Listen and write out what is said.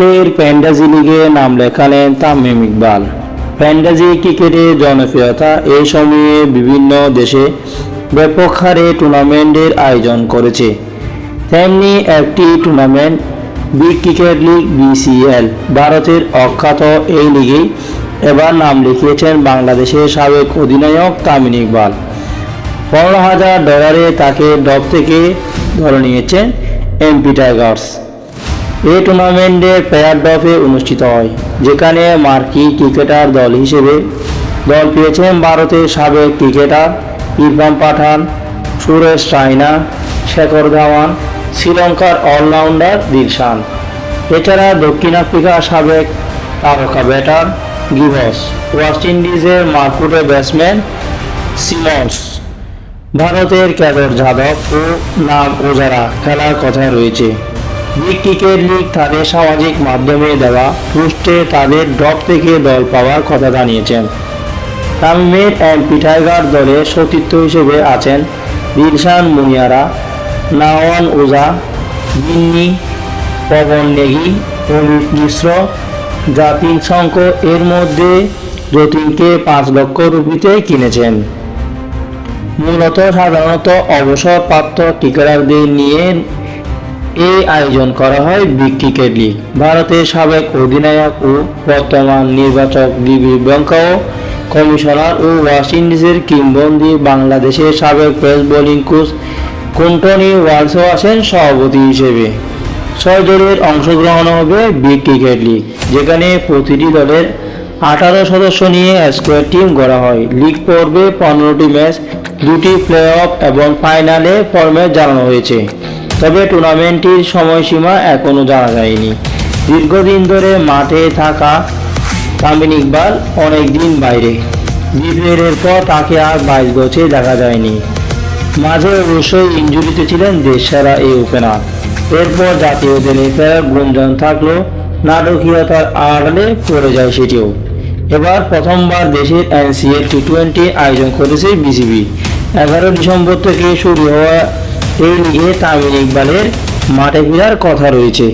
ভারতের ফ্যান্টাসি লিগে নাম লেখালেন তামিম ইকবাল। ফ্যান্টাসি ক্রিকেটের জনপ্রিয়তা এই সময়ে বিভিন্ন দেশে ব্যাপক হারে টুর্নামেন্টের আয়োজন করেছে। তেমনি একটি tournament big cricket league BCL ভারতের অখ্যাত এই লিগেই এবার নাম লিখিয়েছেন বাংলাদেশের সাবেক অধিনায়ক তামিম ইকবাল। $15,000 তাকে ড্রপ থেকে ধরে নিয়েছেন MP টাইগার্স। এই টুর্নামেন্টে পেয়ার ড্রপে অনুষ্ঠিত হয়, যেখানে মার্কি ক্রিকেটার দল হিসেবে দল পেয়েছেন ভারতের সাবেক ক্রিকেটার ইরফান পাঠান, সুরেশ রায়না, শেখর ধাওয়ান, শ্রীলঙ্কার অলরাউন্ডার দিলশান। এছাড়া দক্ষিণ আফ্রিকার সাবেক তারকা ব্যাটার গিবস, ওয়েস্ট ইন্ডিজের মারকুটে ব্যাটসম্যান সিমন্স, ভারতের কেদার যাদব ও নাম ওজারা খেলার কথা রয়েছে। বিগ ক্রিকেট লিগ তাদের সামাজিক মাধ্যমে দেওয়া পোস্টে তাদের ড্রপ থেকে দল পাওয়ার কথা জানিয়েছেন। তামিমের MP টাইগার দলের সতীর্থ হিসেবে আছেন দিলশান মুনিয়ারা, নাওয়ান ওজা, বিন্নি, পবন নেগি, অমিত মিশ্র, জাতিন শঙ্ক। এর মধ্যে যতীনকে 5 লক্ষ রুপিতে কিনেছেন। মূলত সাধারণত অবসরপ্রাপ্ত ক্রিকেটারদের নিয়ে এই আয়োজন করা হয় বিগ ক্রিকেট লিগ। ভারতের সাবেক অধিনায়ক ও বর্তমান নির্বাচক DB ব্যাংকাও কমিশনার ও ওয়েস্ট ইন্ডিজের কিংবদন্তি বাংলাদেশের সাবেক পেস বোলিং কোচ কুন্টনি ওয়ালসও আছেন সভাপতি হিসেবে। 6 দলের অংশগ্রহণ হবে বিগ ক্রিকেট লিগ, যেখানে প্রতিটি দলের 18 সদস্য নিয়ে স্কোয়াড টিম গড়া হয়। লিগ পর্বে 15টি ম্যাচ, 2টি প্লে অফ এবং ফাইনালে ফরম্যাট জানানো হয়েছে। তবে টুর্নামেন্টটির সময়সীমা এখনও জানা যায়নি। দীর্ঘদিন ধরে মাঠে থাকা তামিম ইকবাল অনেক দিন বাইরে। BPL-এর পর তাকে আর 22 গজে দেখা যায়নি। মাঝে অবশ্যই ইনজুরিতে ছিলেন দেশসেরা এই ওপেনার। এরপর জাতীয় দলে ফেরার গুঞ্জন থাকলেও নাটকীয়তার আড়ালে পড়ে যায় সেটিও। এবার প্রথমবার দেশের NCL T20 আয়োজন করেছে BCB। 11 ডিসেম্বর থেকে শুরু হওয়া এই লিগে তামিম ইকবালের মাঠে ফেরার কথা রয়েছে।